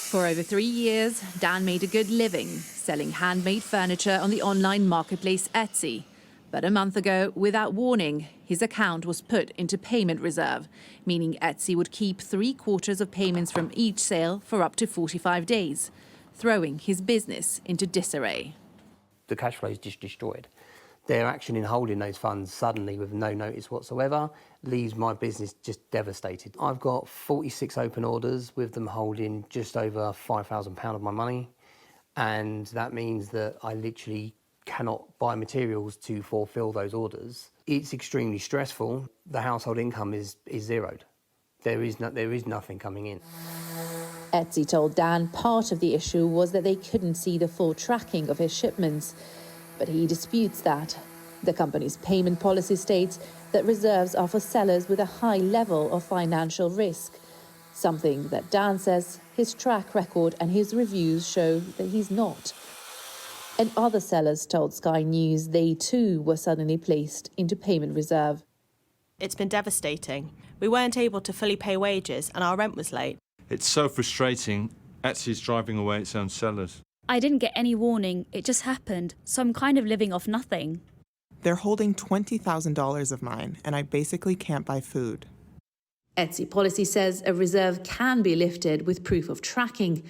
For over 3 years, Dan made a good living selling handmade furniture on the online marketplace Etsy. But a month ago, without warning, his account was put into payment reserve, meaning Etsy would keep 3/4 of payments from each sale for up to 45 days, throwing his business into disarray. The cash flow is just destroyed. Their action in holding those funds suddenly with no notice whatsoever leaves my business just devastated. I've got 46 open orders with them holding just over £5,000 of my money, and that means that I literally cannot buy materials to fulfil those orders. It's extremely stressful. The household income is zeroed. There is nothing coming in. Etsy told Dan part of the issue was that they couldn't see the full tracking of his shipments, but he disputes that. The company's payment policy states that reserves are for sellers with a high level of financial risk, something that Dan says his track record and his reviews show that he's not. And other sellers told Sky News they too were suddenly placed into payment reserve. It's been devastating. We weren't able to fully pay wages and our rent was late. It's so frustrating. Etsy's driving away its own sellers. I didn't get any warning, it just happened, so I'm kind of living off nothing. They're holding $20,000 of mine, and I basically can't buy food. Etsy policy says a reserve can be lifted with proof of tracking,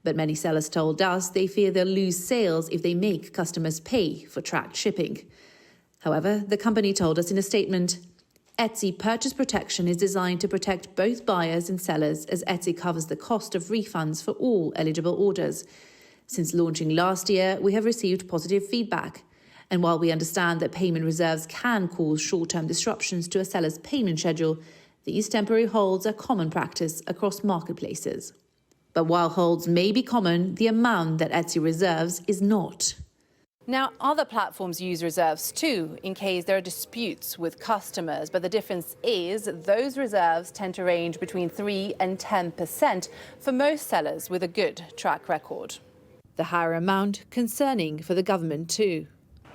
but many sellers told us they fear they'll lose sales if they make customers pay for tracked shipping. However, the company told us in a statement, Etsy purchase protection is designed to protect both buyers and sellers as Etsy covers the cost of refunds for all eligible orders. Since launching last year, we have received positive feedback. And while we understand that payment reserves can cause short-term disruptions to a seller's payment schedule, these temporary holds are common practice across marketplaces. But while holds may be common, the amount that Etsy reserves is not. Now, other platforms use reserves too, in case there are disputes with customers. But the difference is those reserves tend to range between 3 and 10% for most sellers with a good track record. The higher amount concerning for the government too.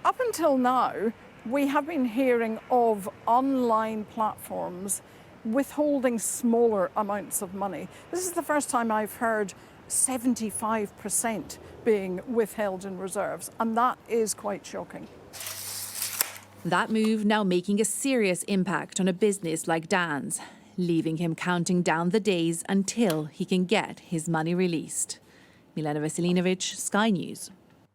Up until now, we have been hearing of online platforms withholding smaller amounts of money. This is the first time I've heard 75% being withheld in reserves, and that is quite shocking. That move now making a serious impact on a business like Dan's, leaving him counting down the days until he can get his money released. Milena Veselinovic, Sky News.